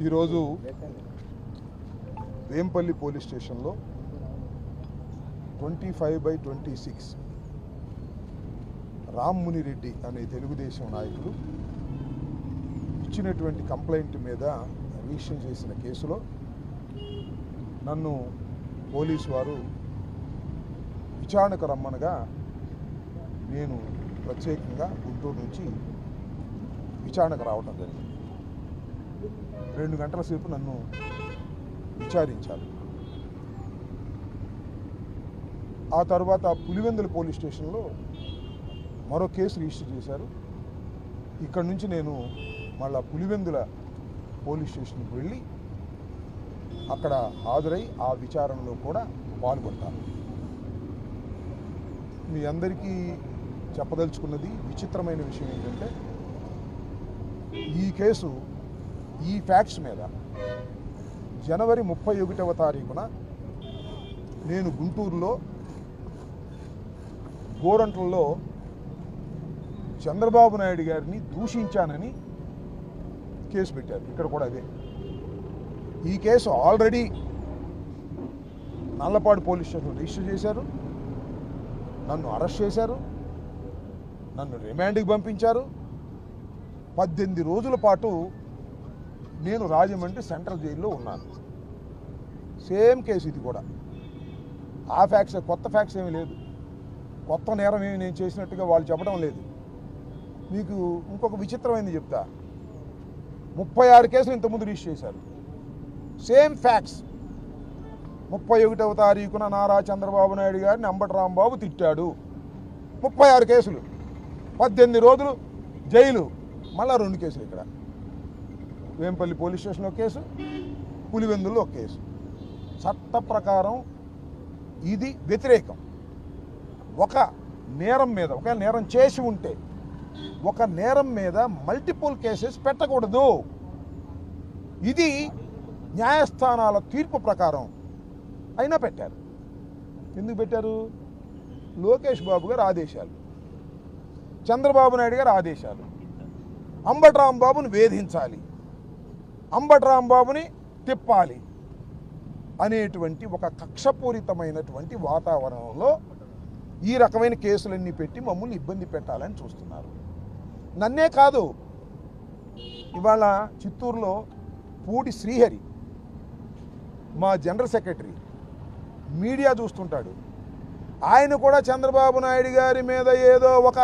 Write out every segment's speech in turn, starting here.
ఈరోజు వేంపల్లి పోలీస్ స్టేషన్లో 25/26 రామ్మూని రెడ్డి అనే తెలుగుదేశం నాయకులు ఇచ్చినటువంటి కంప్లైంట్ మీద రిజిస్టర్ చేసిన కేసులో నన్ను పోలీసు వారు విచారణకు రమ్మనగా నేను ప్రత్యేకంగా గుంటూరు నుంచి విచారణకు రావడం జరిగింది. 2 గంటల సేపు నన్ను విచారించారు. ఆ తర్వాత పులివెందుల పోలీస్ స్టేషన్లో మరో కేసు రిజిస్టర్ చేశారు. ఇక్కడి నుంచి నేను మళ్ళా పులివెందుల పోలీస్ స్టేషన్కి వెళ్ళి అక్కడ హాజరై ఆ విచారణలో కూడా పాల్గొంటాను. మీ అందరికీ చెప్పదలుచుకున్నది విచిత్రమైన విషయం ఏంటంటే, ఈ కేసు ఈ ఫ్యాక్ట్స్ మీద జనవరి 31వ తారీఖున నేను గుంటూరులో గోరంట్లలో చంద్రబాబు నాయుడు గారిని దూషించానని కేసు పెట్టారు. ఇక్కడ కూడా అదే. ఈ case already Nallapadu police station register చేశారు. నన్ను అరెస్ట్ చేశారు. నన్ను రిమాండ్కి పంపించారు. 18 రోజుల పాటు నేను రాజమండ్రి సెంట్రల్ జైల్లో ఉన్నాను. సేమ్ కేసు ఇది కూడా. ఆ ఫ్యాక్ట్స్, కొత్త ఫ్యాక్ట్స్ ఏమీ లేదు. కొత్త నేరం ఏమి నేను చేసినట్టుగా వాళ్ళు చెప్పడం లేదు. మీకు ఇంకొక విచిత్రమైనది చెప్తా. 36 కేసులు ఇంతకుముందు రిజిస్టర్ చేశారు. Same facts. 31వ తారీఖున నారా చంద్రబాబు నాయుడు గారిని అంబటి రాంబాబు తిట్టాడు. 36 కేసులు, 18 రోజులు జైలు. మళ్ళా 2 కేసులు ఇక్కడ. వేంపల్లి పోలీస్ స్టేషన్లో కేసు, పులివెందుల్లో ఒక కేసు. చట్ట ప్రకారం ఇది వ్యతిరేకం. ఒక నేరం మీద, ఒక నేరం చేసి ఉంటే ఒక నేరం మీద మల్టిపుల్ కేసెస్ పెట్టకూడదు. ఇది న్యాయస్థానాల తీర్పు ప్రకారం అయినా పెట్టారు. ఎందుకు పెట్టారు? లోకేష్ బాబు గారు ఆదేశాలు, చంద్రబాబు నాయుడు గారు ఆదేశాలు. అంబటి రాంబాబుని వేధించాలి, అంబటి రాంబాబుని తిప్పాలి అనేటువంటి ఒక కక్షపూరితమైనటువంటి వాతావరణంలో ఈ రకమైన కేసులన్నీ పెట్టి మమ్మల్ని ఇబ్బంది పెట్టాలని చూస్తున్నారు. నన్నే కాదు, ఇవాళ చిత్తూరులో పూడి శ్రీహరి, మా జనరల్ సెక్రటరీ, మీడియా చూస్తుంటాడు. ఆయన కూడా చంద్రబాబు నాయుడు గారి మీద ఏదో ఒక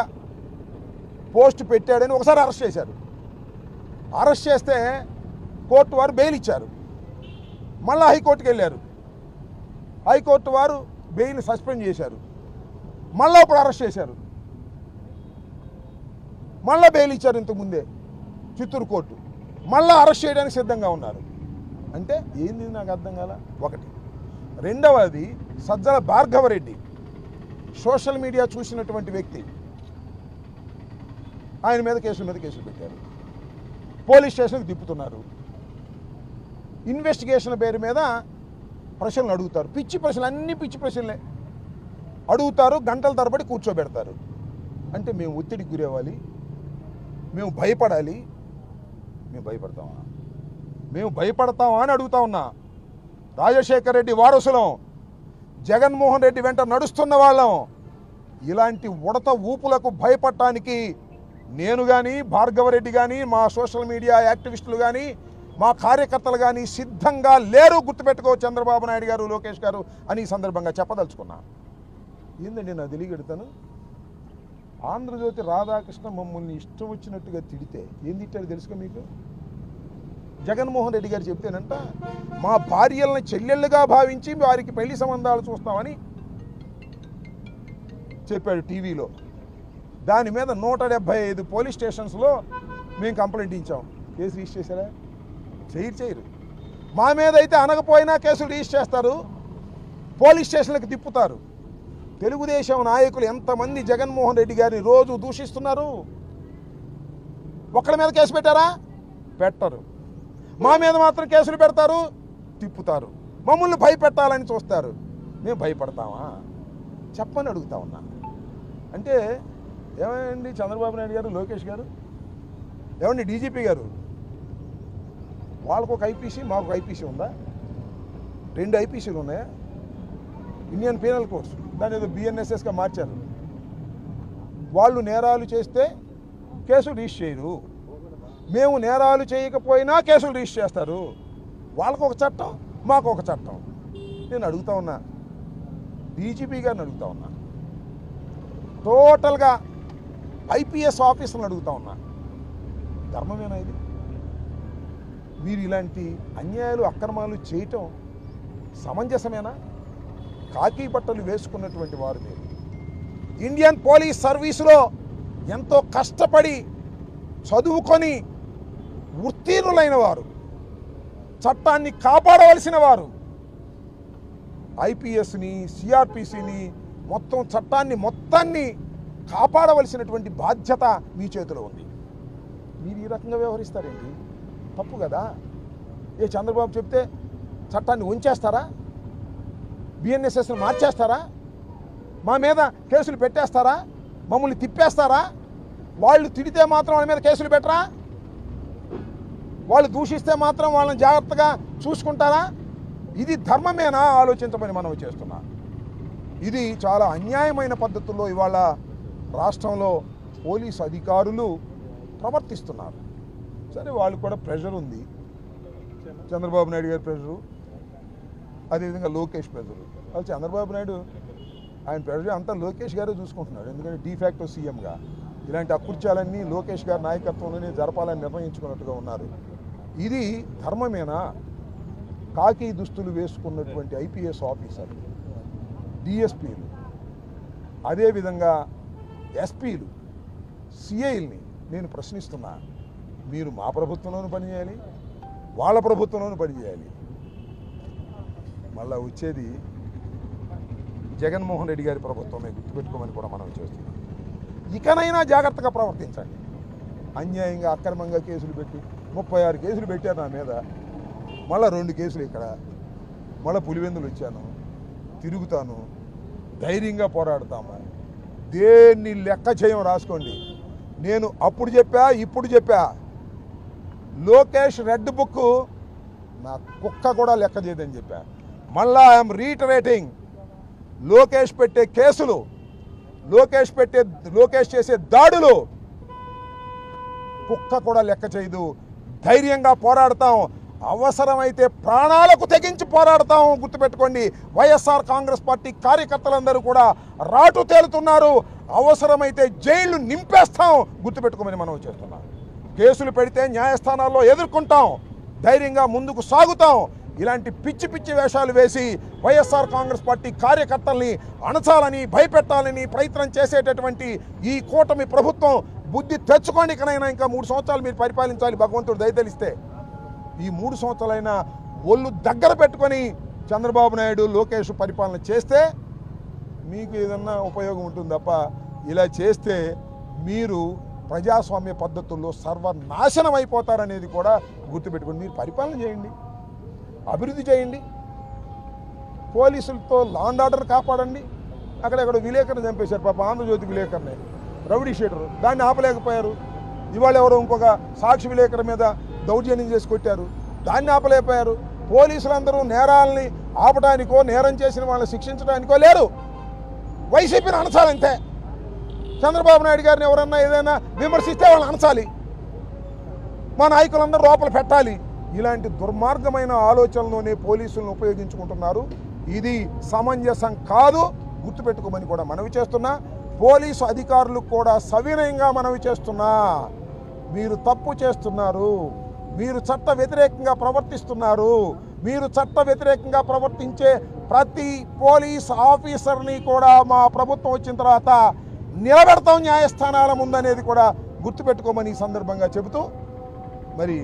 పోస్ట్ పెట్టాడని ఒకసారి అరెస్ట్ చేశారు. అరెస్ట్ చేస్తే కోర్టు వారు బెయిల్ ఇచ్చారు. మళ్ళీ హైకోర్టుకి వెళ్ళారు. హైకోర్టు వారు బెయిల్ని సస్పెండ్ చేశారు. మళ్ళీ ఇప్పుడు అరెస్ట్ చేశారు. మళ్ళీ బెయిల్ ఇచ్చారు ఇంతకుముందే చిత్తూరు కోర్టు. మళ్ళీ అరెస్ట్ చేయడానికి సిద్ధంగా ఉన్నారు. అంటే ఏంది నాకు అర్థం కాల. ఒకటి. రెండవది, సజ్జల భార్గవరెడ్డి సోషల్ మీడియా చూసినటువంటి వ్యక్తి. ఆయన మీద కేసులు పెట్టారు. పోలీస్ స్టేషన్కి తిప్పుతున్నారు. ఇన్వెస్టిగేషన్ పేరు మీద ప్రశ్నలు అడుగుతారు. పిచ్చి ప్రశ్నలు, అన్ని పిచ్చి ప్రశ్నలే అడుగుతారు. గంటల తరబడి కూర్చోబెడతారు. అంటే మేము ఒత్తిడికి గురవ్వాలి, మేము భయపడాలి. మేము భయపడతామా? మేము భయపడతామా అని అడుగుతా ఉన్నా. రాజశేఖర్ రెడ్డి వారసులం, జగన్మోహన్ రెడ్డి వెంట నడుస్తున్న వాళ్ళం. ఇలాంటి ఉడత ఊపులకు భయపడటానికి నేను కానీ, భార్గవరెడ్డి కానీ, మా సోషల్ మీడియా యాక్టివిస్టులు కానీ, మా కార్యకర్తలు కానీ సిద్ధంగా లేరు. గుర్తుపెట్టుకో చంద్రబాబు నాయుడు గారు, లోకేష్ గారు అని ఈ సందర్భంగా చెప్పదలుచుకున్నా. ఏందండి నా తెలియగెడతాను. ఆంధ్రజ్యోతి రాధాకృష్ణ మమ్మల్ని ఇష్టం వచ్చినట్టుగా తిడితే ఏం తిట్టాడు తెలుసుగా మీకు? జగన్మోహన్ రెడ్డి గారు చెప్తేనంట, మా భార్యలను చెల్లెళ్ళుగా భావించి వారికి పెళ్లి సంబంధాలు చూస్తామని చెప్పాడు టీవీలో. దాని మీద 175 పోలీస్ స్టేషన్స్లో మేము కంప్లైంట్ ఇచ్చాం. కేసు రిజిస్టర్ చేశారా? చేయరు. మా మీద అయితే అనకపోయినా కేసులు రిజిస్టర్ చేస్తారు, పోలీస్ స్టేషన్లకు తిప్పుతారు. తెలుగుదేశం నాయకులు ఎంతమంది జగన్మోహన్ రెడ్డి గారిని రోజు దూషిస్తున్నారు. ఒక్కడి మీద కేసు పెట్టారా? పెట్టరు. మా మీద మాత్రం కేసులు పెడతారు, తిప్పుతారు. మమ్మల్ని భయపెట్టాలని చూస్తారు. మేము భయపడతామా? చెప్పని అడుగుతా ఉన్నా. అంటే ఏమండి చంద్రబాబు నాయుడు గారు, లోకేష్ గారు, ఏమండి డీజీపీ గారు, వాళ్ళకు ఒక ఐపీసీ, మాకు ఒక ఐపీసీ ఉందా? 2 ఐపీసీలు ఉన్నాయా? ఇండియన్ పీనల్ కోడ్స్, దాని ఏదో బిఎన్ఎస్ఎస్గా మార్చారు. వాళ్ళు నేరాలు చేస్తే కేసులు రిజిస్టర్ చేయరు, మేము నేరాలు చేయకపోయినా కేసులు రిజిస్టర్ చేస్తారు. వాళ్ళకు ఒక చట్టం, మాకు ఒక చట్టం. నేను అడుగుతా ఉన్నా, డీజీపీ గారిని అడుగుతా ఉన్నా, టోటల్గా ఐపీఎస్ ఆఫీసర్ని అడుగుతా ఉన్నా, ధర్మమేనా ఇది? మీరు ఇలాంటి అన్యాయాలు అక్రమాలు చేయటం సమంజసమేనా? కాకి బట్టలు వేసుకున్నటువంటి వారు మీరు ఇండియన్ పోలీస్ సర్వీసులో ఎంతో కష్టపడి చదువుకొని ఉత్తీర్ణులైన వారు, చట్టాన్ని కాపాడవలసిన వారు, ఐపీఎస్ని, సిఆర్పిసిని, మొత్తం చట్టాన్ని మొత్తాన్ని కాపాడవలసినటువంటి బాధ్యత మీ చేతిలో ఉంది. మీరు ఈ రకంగా వ్యవహరిస్తారేంటి? తప్పు కదా. ఏ చంద్రబాబు చెప్తే చట్టాన్ని ఉంచేస్తారా? బిఎన్ఎస్ఎస్ని మార్చేస్తారా? మా మీద కేసులు పెట్టేస్తారా? మమ్మల్ని తిప్పేస్తారా? వాళ్ళు తిడితే మాత్రం వాళ్ళ మీద కేసులు పెట్టరా? వాళ్ళు దూషిస్తే మాత్రం వాళ్ళని జాగ్రత్తగా చూసుకుంటారా? ఇది ధర్మమేనా? ఆలోచించమని మనం చేస్తున్నా. ఇది చాలా అన్యాయమైన పద్ధతుల్లో ఇవాళ రాష్ట్రంలో పోలీసు అధికారులు ప్రవర్తిస్తున్నారు. సరే, వాళ్ళు కూడా ప్రెషర్ ఉంది, చంద్రబాబు నాయుడు గారి ప్రెషరు, అదేవిధంగా లోకేష్ ప్రెషరు. వాళ్ళు చంద్రబాబు నాయుడు ఆయన ప్రెషర్ అంతా లోకేష్ గారే చూసుకుంటున్నాడు. ఎందుకంటే డీఫాక్టో సీఎంగా ఇలాంటి అకృత్యాలన్నీ లోకేష్ గారి నాయకత్వంలోనే జరపాలని నిర్ణయించుకున్నట్టుగా ఉన్నారు. ఇది ధర్మమేనా? కాకి దుస్తులు వేసుకున్నటువంటి ఐపీఎస్ ఆఫీసర్లు, డిఎస్పీలు, అదేవిధంగా ఎస్పీలు, సిఐల్ని నేను ప్రశ్నిస్తున్నా. మీరు మా ప్రభుత్వంలోనూ పనిచేయాలి, వాళ్ళ ప్రభుత్వంలోనూ పనిచేయాలి. మళ్ళా వచ్చేది జగన్మోహన్ రెడ్డి గారి ప్రభుత్వమే, గుర్తుపెట్టుకోమని కూడా మనం చేస్తున్నాం. ఇకనైనా జాగ్రత్తగా ప్రవర్తించండి. అన్యాయంగా అక్రమంగా కేసులు పెట్టి 36 కేసులు పెట్టారు నా మీద, మళ్ళీ 2 కేసులు ఇక్కడ, మళ్ళీ పులివెందులు వచ్చాను, తిరుగుతాను, ధైర్యంగా పోరాడతాము. దేన్ని లెక్క చేయం రాసుకోండి. నేను అప్పుడు చెప్పా, ఇప్పుడు చెప్పా, లోకేష్ రెడ్ బుక్ నా కుక్క కూడా లెక్క చేయదని చెప్పా. మళ్ళా ఐఎమ్ రీటరేటింగ్, లోకేష్ పెట్టే కేసులు, లోకేష్ చేసే దాడులు కుక్క కూడా లెక్క చేయదు. ధైర్యంగా పోరాడతాం, అవసరమైతే ప్రాణాలకు తెగించి పోరాడతాం. గుర్తుపెట్టుకోండి, వైఎస్ఆర్ కాంగ్రెస్ పార్టీ కార్యకర్తలందరూ కూడా రాటు తేలుతున్నారు. అవసరమైతే జైళ్లు నింపేస్తాం. గుర్తుపెట్టుకోమని మనం చేస్తున్నాం. కేసులు పెడితే న్యాయస్థానాల్లో ఎదుర్కొంటాం, ధైర్యంగా ముందుకు సాగుతాం. ఇలాంటి పిచ్చి పిచ్చి వేషాలు వేసి వైఎస్ఆర్ కాంగ్రెస్ పార్టీ కార్యకర్తల్ని అణచాలని, భయపెట్టాలని ప్రయత్నం చేసేటటువంటి ఈ కూటమి ప్రభుత్వం బుద్ధి తెచ్చుకోండి. ఇకనైనా ఇంకా 3 సంవత్సరాలు మీరు పరిపాలించాలి, భగవంతుడు దయతలిస్తే. ఈ 3 సంవత్సరాలైనా ఒళ్ళు దగ్గర పెట్టుకొని చంద్రబాబు నాయుడు, లోకేష్ పరిపాలన చేస్తే మీకు ఏదన్నా ఉపయోగం ఉంటుంది తప్ప, ఇలా చేస్తే మీరు ప్రజాస్వామ్య పద్ధతుల్లో సర్వనాశనం అయిపోతారనేది కూడా గుర్తుపెట్టుకోండి. మీరు పరిపాలన చేయండి, అభివృద్ధి చేయండి, పోలీసులతో లా అండ్ ఆర్డర్ కాపాడండి. అక్కడెక్కడ విలేకరుని చంపేశారు పాప, ఆంధ్రజ్యోతి విలేకరుని, రౌడీ షీటరు, దాన్ని ఆపలేకపోయారు. ఇవాళ ఎవరో ఇంకొక సాక్షి విలేకరు మీద దౌర్జన్యం చేసి కొట్టారు, దాన్ని ఆపలేకపోయారు. పోలీసులందరూ నేరాలని ఆపడానికో, నేరం చేసిన వాళ్ళని శిక్షించడానికో లేరు, వైసీపీని అణచాలంతే. చంద్రబాబు నాయుడు గారిని ఎవరన్నా ఏదైనా విమర్శిస్తే వాళ్ళని అణచాలి, మా నాయకులందరూ లోపల పెట్టాలి. ఇలాంటి దుర్మార్గమైన ఆలోచనలోనే పోలీసులను ఉపయోగించుకుంటున్నారు. ఇది సమంజసం కాదు, గుర్తుపెట్టుకోమని కూడా మనవి చేస్తున్నా. పోలీసు అధికారులకు కూడా సవినయంగా మనవి చేస్తున్నా. మీరు తప్పు చేస్తున్నారు, మీరు చట్ట వ్యతిరేకంగా ప్రవర్తిస్తున్నారు. మీరు చట్ట వ్యతిరేకంగా ప్రవర్తించే ప్రతి పోలీస్ ఆఫీసర్ని కూడా మా ప్రభుత్వం వచ్చిన తర్వాత నిలబెడతాం న్యాయస్థానాల ముందనేది కూడా గుర్తుపెట్టుకోమని ఈ సందర్భంగా చెబుతూ, మరి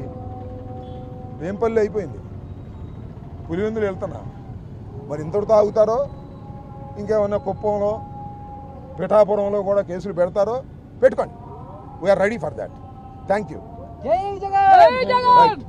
వేంపల్లి అయిపోయింది, పులివెందులు వెళ్తున్నా, మరి ఇంతటితో ఆగుతారో ఇంకేమన్నా కుప్పంలో, పిఠాపురంలో కూడా కేసులు పెడతారో పెట్టుకోండి. We're ready for that. Thank you. Jai Jagan.